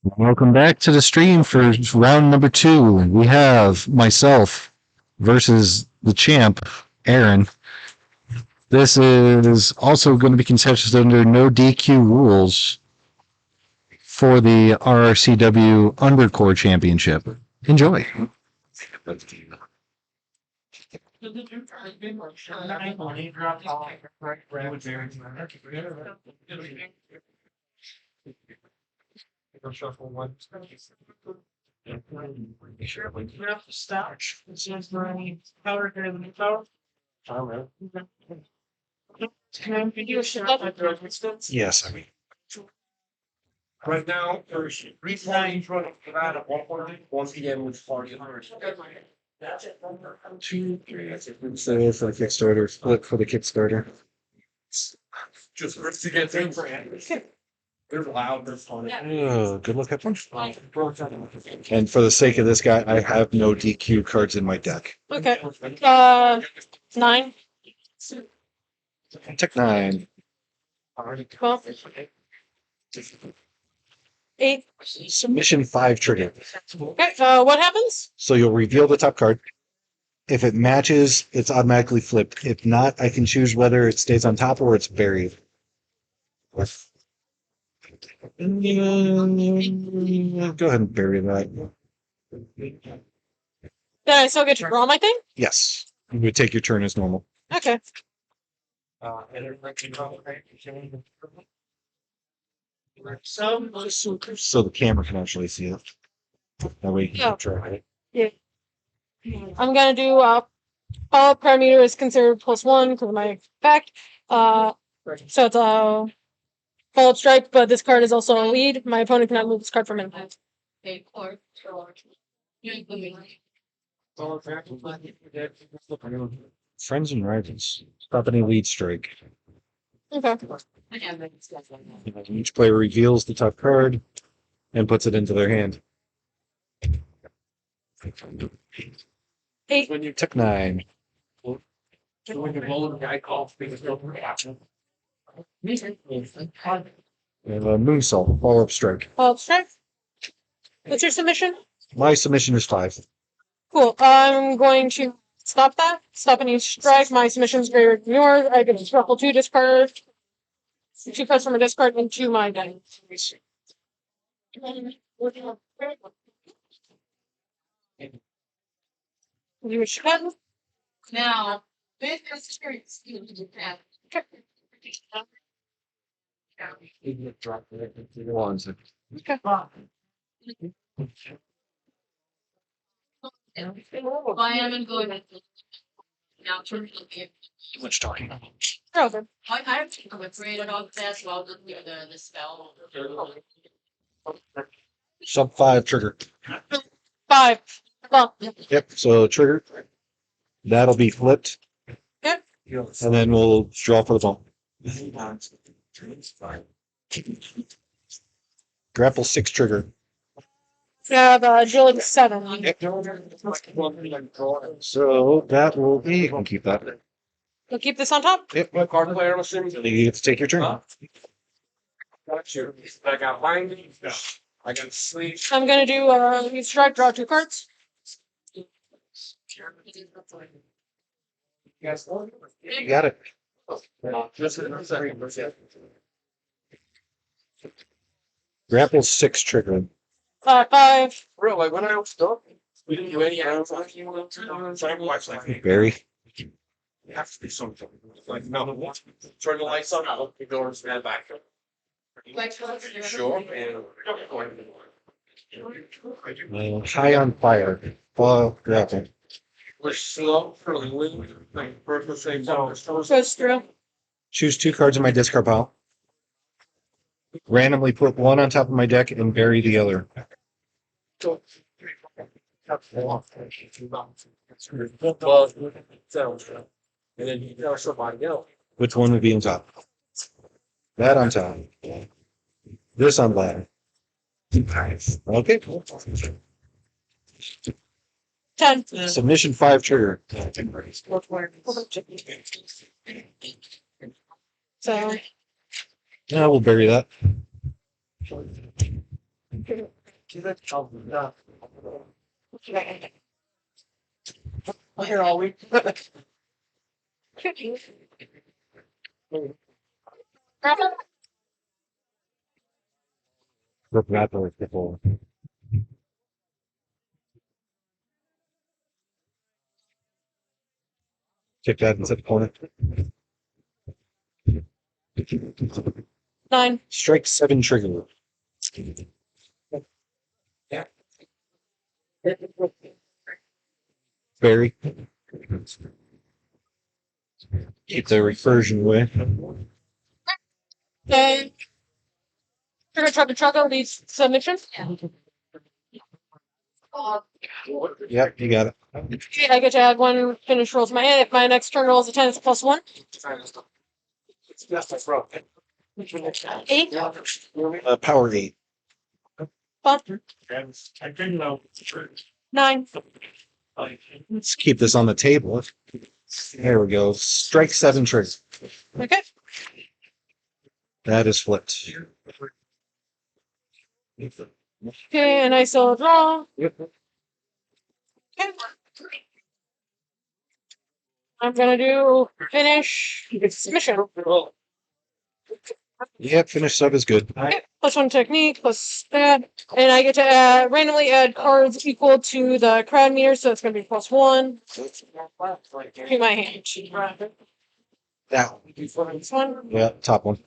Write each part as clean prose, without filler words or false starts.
Welcome back to the stream for round number 2. We have myself versus the champ, Erin. This is also going to be contested under no DQ rules for the RRCW Undercore Championship. Enjoy. Shuffle one. Sure, we have to stop. This is the power here in the power. Can you do a shot at the distance? Yes, I mean. Right now, there's 3 times running for that at 1 p.m. with 40 hours. That's it. 2, 3. That's it. So for the Kickstarter, flip for the Kickstarter. Just first to get things for they're loud, they're funny. Oh, good luck, everyone. And for the sake of this guy, I have no DQ cards in my deck. Okay. 9. Tech 9. 12. 8. Submission 5 trigger. Okay. What happens? So you'll reveal the top card. If it matches, it's automatically flipped. If not, I can choose whether it stays on top or it's buried. Go ahead and bury that. Then I still get to draw my thing? Yes. You would take your turn as normal. Okay. So the camera can actually see it. That way you can try it. Yeah. I'm gonna do follow-up parameter is considered +1 because of my effect. So it's a follow-up strike, but this card is also a lead. My opponent cannot move this card from him. Friends and rivals. Stop any lead strike. Okay. Each player reveals the top card and puts it into their hand. 8. When you Tech 9. when you roll the guy calls things over. And a moonsault. Follow-up strike. Follow-up strike. What's your submission? My submission is 5. Cool. I'm going to stop that. Stop any strike. My submission is greater than yours. I can shuffle 2 discard. 2 cards from a discard into my deck. You wish to cut? Now, this experience you have. Okay. I am going to now turn to the. Too much talking. Oh, good. I'm afraid of that, so I'll just do the spell. Sub 5 trigger. 5. Well, Yep. So trigger. That'll be flipped. Yep. And then we'll draw for the ball. Grapple 6 trigger. we have agility 7. So that will be. You can keep that. We'll keep this on top. Yep. My card player machine. You get to take your turn. Got you. I got binding. I got sleep. I'm gonna do use strike, draw 2 cards. Yes. You got it. Just in a second. Grapple 6 trigger. 5. Real, like when I was done, we didn't do any hands like you want to. So I watched like Barry. it has to be something. Like no, turn the lights on, I'll the doors stand back. Sure. And High on fire. Fall grapple. we're slow for the wind, like first the same time. Goes through. Choose 2 cards in my discard pile. Randomly put 1 on top of my deck and bury the other. And then you tell somebody else. Which one would be on top? That on top. This on bottom. Okay. 10. Submission 5 trigger. So Yeah, we'll bury that. I'm here all week. Rip that like people. Check that and set the corner. 9. Strike 7 trigger. Barry. Keep the recursion away. Okay. Trigger Trucker leads submission. Yep, you got it. Okay, I get to add 1 finish roll to my hand. If my next turn rolls a 10, it's +1. 8. Power 8. Fun. I didn't know. 9. Let's keep this on the table. There we go. Strike 7 trigger. Okay. That is flipped. Okay, and I still draw. Yep. Okay. I'm gonna do finish submission. Yep, finish sub is good. Okay. +1 technique, plus that. And I get to randomly add cards equal to the crowd meter, so it's gonna be +1 to my hand. That one. This one. Yeah, top one.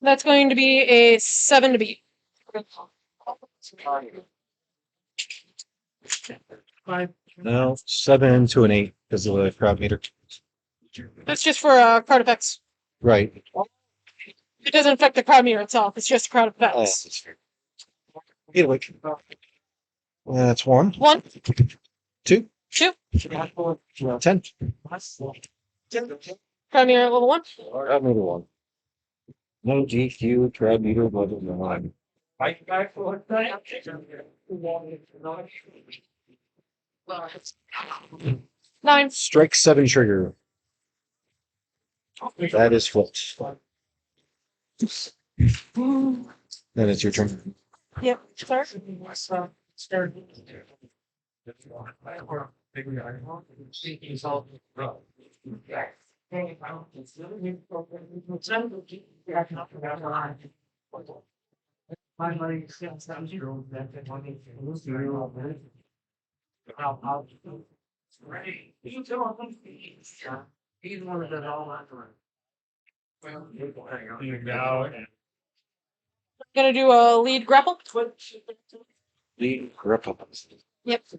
That's going to be a 7 to beat. No, 7 to an 8 because of the crowd meter. That's just for card effects. Right. It doesn't affect the crowd meter itself. It's just crowd Oh, effects. that's fair. Either way. That's 1. 1, 2. 2. 10. Crowd meter level 1. Crowd meter 1. No GQ, crowd meter, blah, blah, blah. Nine. Strike 7 trigger. That is flipped. Then it's your turn. Yep. Start. He's one of the all that. Gonna do a lead grapple. Lead grip up. Yep. The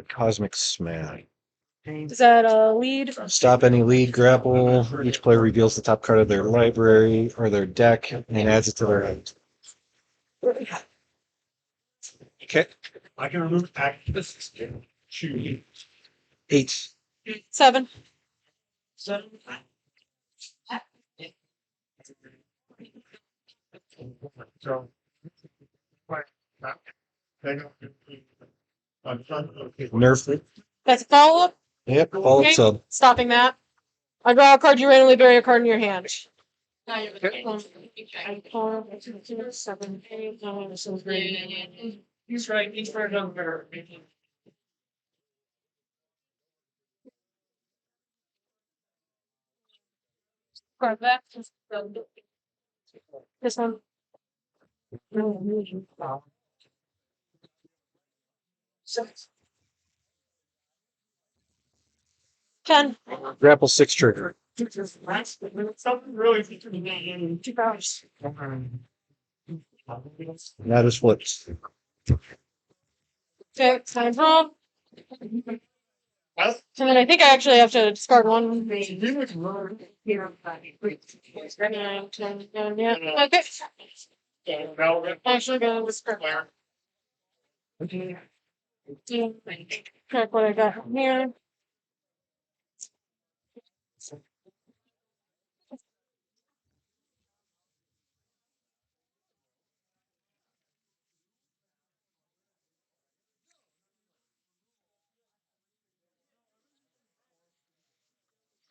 cosmic smash. Is that a lead? Stop any lead grapple. Each player reveals the top card of their library or their deck and adds it to their hand. Okay. I can remove activists. Shoot. 8. 7. So. Nerf. That's a follow up. Yep. Follow Okay. sub. Stopping that. I draw a card. You randomly bury a card in your hand. Seven, 8, 9, He's right. He's for another. card back. This one. 10. Grapple 6 trigger. Something really. 2 powers. That is flipped. Okay, time draw. And then I think I actually have to discard one. 9, 10, 9, yeah. Okay. Actually, gonna discard. Check what I got here.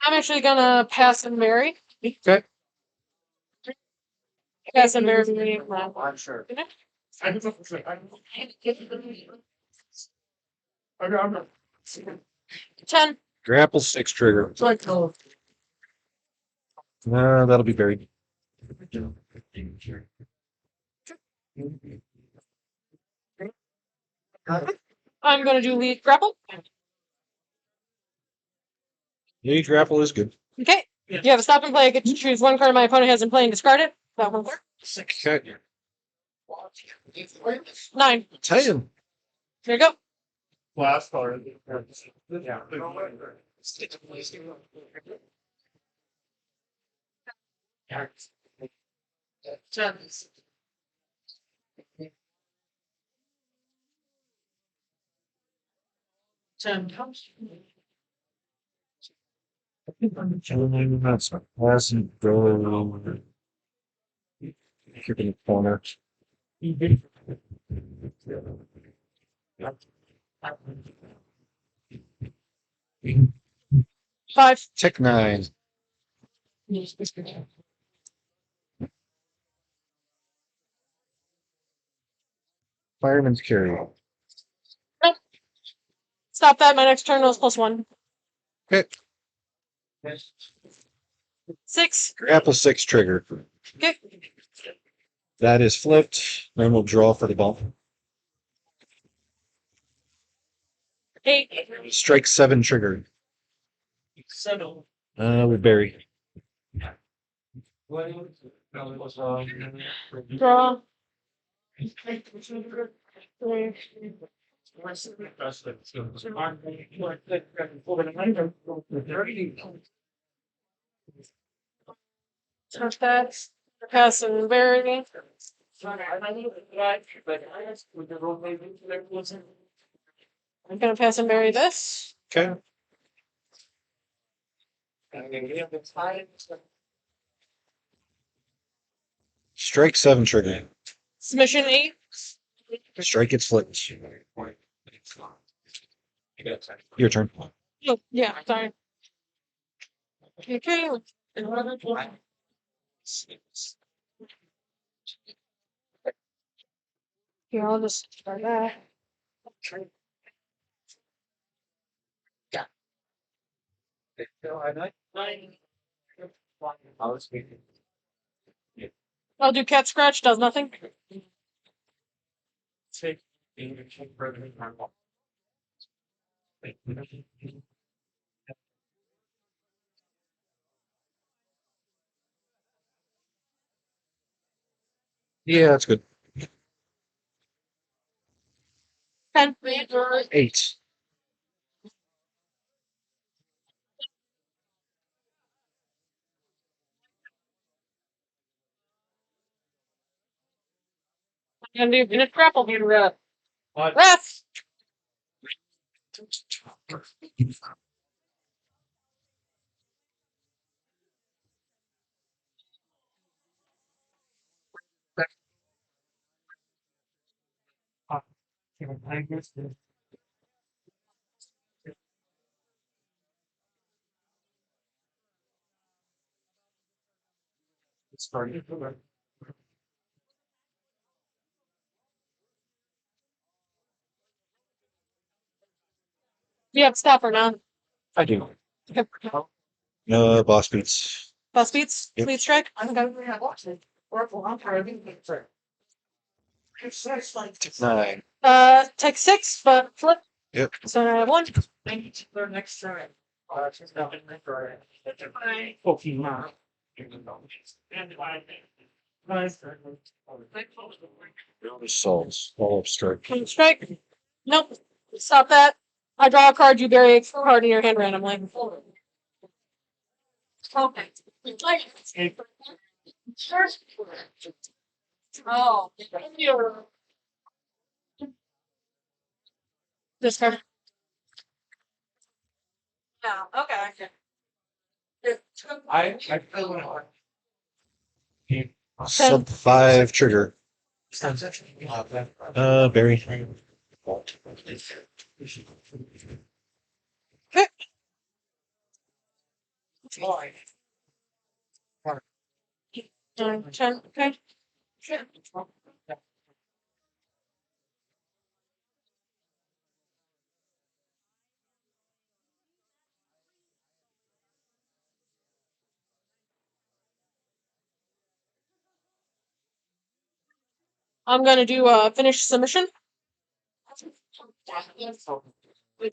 I'm actually gonna pass and marry. Okay. Pass and marry. I'm sure. I'm 10. Grapple 6 trigger. That'll be buried. I'm gonna do lead grapple. Lead grapple is good. Okay. You have a stop and play. I get to choose one card my opponent has in play and discard it. That one card. Okay. 9. 10. There you go. last card. Yeah. 10. That's a pleasant go. Keep in the corner. 5. Tech 9. Fireman's carry. Stop that. My next turn was +1. Okay. 6. Grapple 6 trigger. Okay. That is flipped. Then we'll draw for the bump. 8. Strike 7 trigger. We bury. Draw. 3. Touch that. Pass and bury. I'm gonna pass and bury this. Okay. Strike 7 trigger. Submission 8. Strike gets flipped. Your turn. Oh, yeah, sorry. Okay. Here, I'll just start that. I'll do cat scratch, does nothing. Yeah, that's good. 10. 8. I'm gonna do finish grapple. Wrath. You have stopper now. I do. Okay. Boss beats. Boss beats. Yep. Lead strike. Okay. Tech 9. Take 6, but flip. Yep. So now I have 1. Next turn. Assaults. All up strike. Strike. Nope. Stop that. I draw a card, you bury a card in your hand randomly. Okay. Oh. This card. No, okay. I feel Sub 5 trigger. Barry. 9, 10, okay. I'm gonna do a finish submission.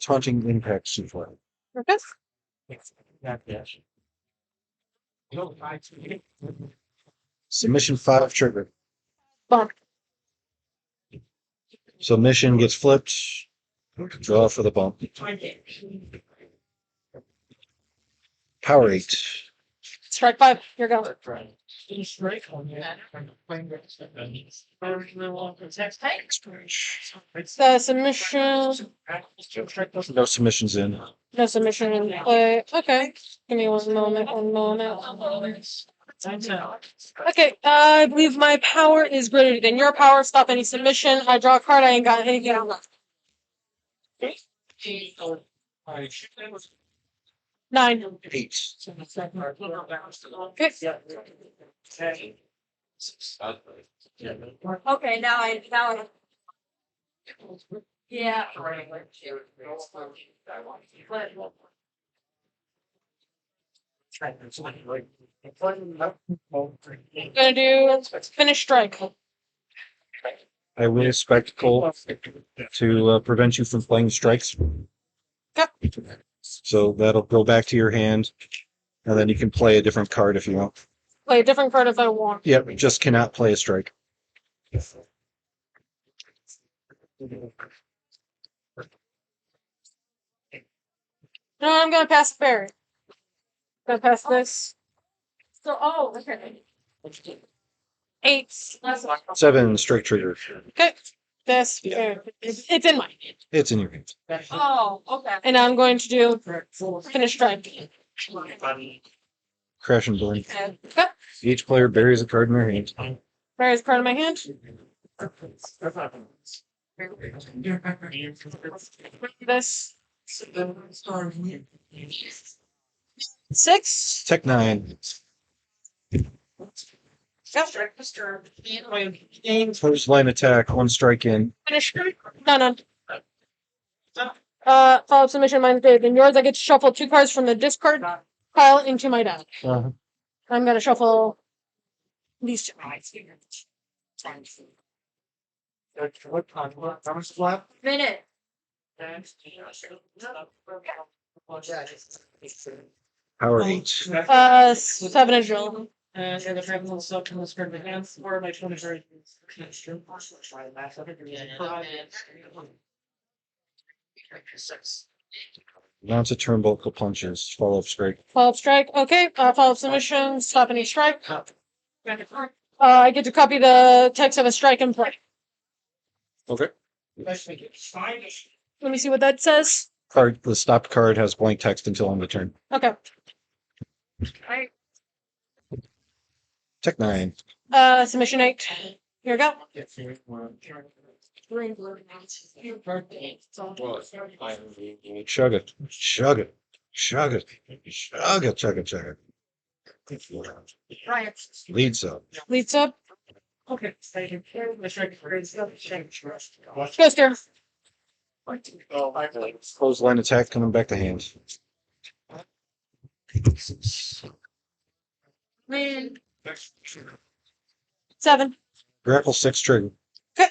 Taunting impact super. Okay. Submission 5 trigger. Bump. Submission gets flipped. Draw for the bump. Power 8. Strike 5. Here you go. The submission. No submissions in. No submission in play. Okay. Give me one moment. One moment. Okay. I believe my power is greater than your power. Stop any submission. I draw a card. I ain't got anything left. 9. 8. Okay. Okay, now I. Yeah. Gonna do finish strike. I win a spectacle to prevent you from playing strikes. Yep. So that'll go back to your hand, and then you can play a different card if you want. Play a different card if I want. Yep, just cannot play a strike. No, I'm gonna pass the fairy. Gonna pass this. So, oh, okay. 8. 7 strike trigger. Okay. This. It's in mine. It's in your hand. Oh, okay. And I'm going to do finish strike. Crash and burn. Okay. Each player buries a card in their hand. There's part of my hand. This. 6. Tech 9. Yep. First line attack, 1 strike in. Finish. No. Follow-up submission. Mine's bigger than yours. I get to shuffle 2 cards from the discard pile into my deck. I'm gonna shuffle these 2. Minute. Power 8. 7 and drill. Mounts a turnbuckle punches. Follow-up strike. Follow-up strike. Okay. Follow-up submission. Stop any strike. I get to copy the text of a strike and play. Okay. Let me see what that says. The stopped card has blank text until end of turn. Okay. Tech 9. Submission 8. Here we go. Chug it. Chug it. Chug it. Chug it. Chug it. Chug it. Leads up. Leads up. Ghoster. Close line attack coming back to hand. Win. 7. Grapple 6 trigger. Okay.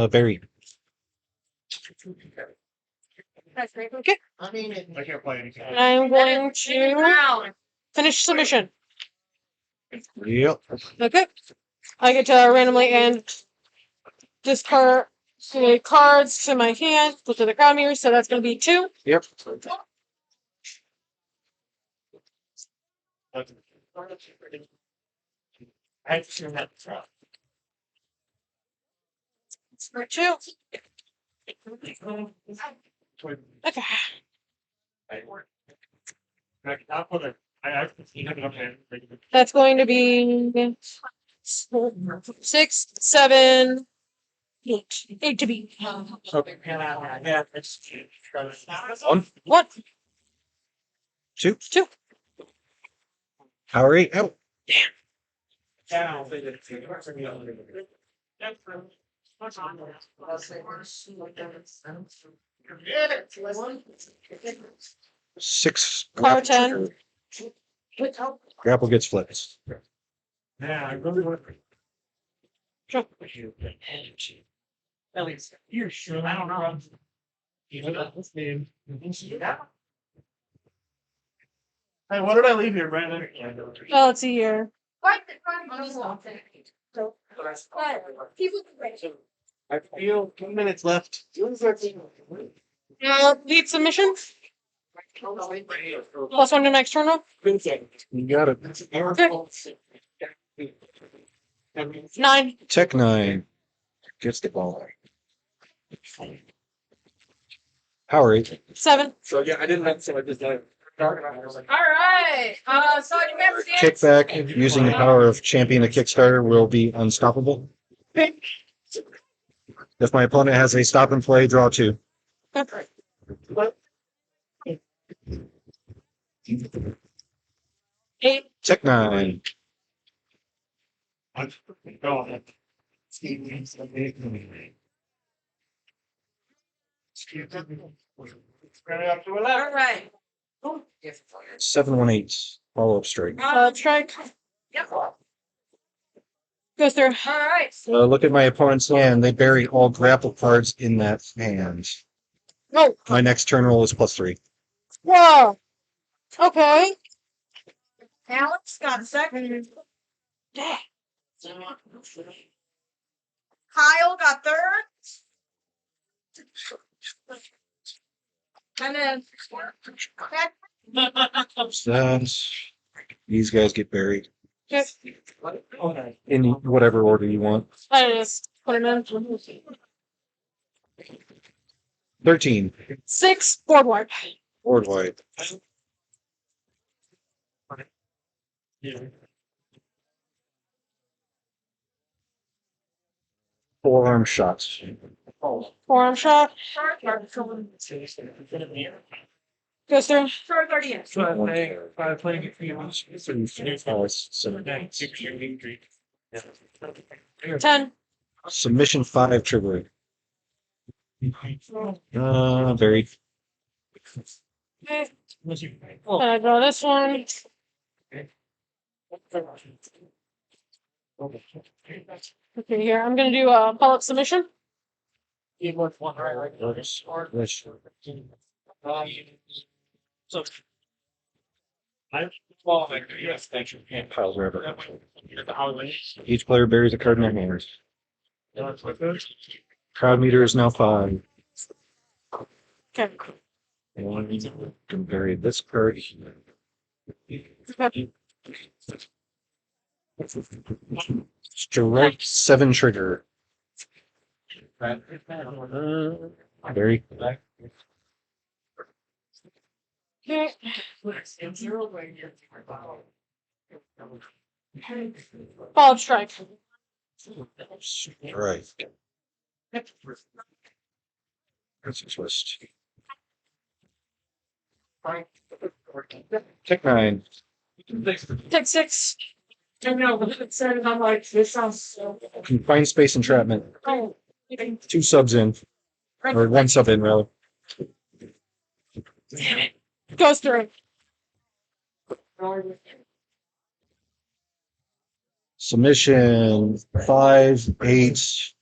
Berry. Okay. I can't play anything. I'm going to finish submission. Yep. Okay. I get to randomly and discard the cards to my hand, flip to the crown mirror, so that's going to be 2. Yep. For 2. Okay. That's going to be 6, 7, 8. 8 to beat. One. 1. 2. 2. Howdy. Out. Down. 6. Power 10. Grapple gets flipped. Yeah, I really want Sure. at least you're sure. I don't know. You know this name. Hey, what did I leave here, Brandon? Oh, let's see here. I feel 2 minutes left. Lead submission. +1 to next turn off. You got it. 9. Tech 9 gets the ball. Howdy. 7. So yeah, I didn't have to. I just All right. So you remember the Kickback using the power of Champion a Kickstarter will be unstoppable. If my opponent has a stop and play, draw 2. 8. Tech 9. All right. 718. Follow up strike. Strike. Yep. Goes through. All right. Look at my opponent's hand. They bury all grapple cards in that hand. Oh. My next turn roll is +3. Whoa. Okay. Alex got a second. Dang. Kyle got third. And then These guys get buried Okay. in whatever order you want. I just put him in. 13. 6. Board wipe. Board white. Forearm shots. Forearm shot. Goes through. third 30 in. Playing it for you. 10. Submission 5 trigger. Very. Okay. I draw this one. Okay, here. I'm going to do a follow-up submission. So yes, thank you. Piles wherever. Each player buries a card in their hand. Crowd meter is now 5. Okay. And you can bury this card. Okay. Strike 7 trigger. Very. Okay. Follow-up strike. Right. That's a twist. Tech 9. Take 6. I'm like, this sounds so. Confined space entrapment. Oh. 2 subs in. Or 1 sub in, rather. Damn it. Goes through. Submission 5, 8,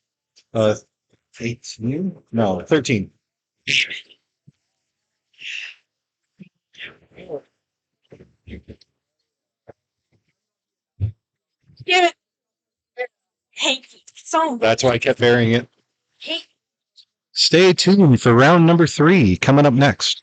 18? No, 13. Damn it. Hate so That's why I kept burying it. hate. Stay tuned for round number 3 coming up next.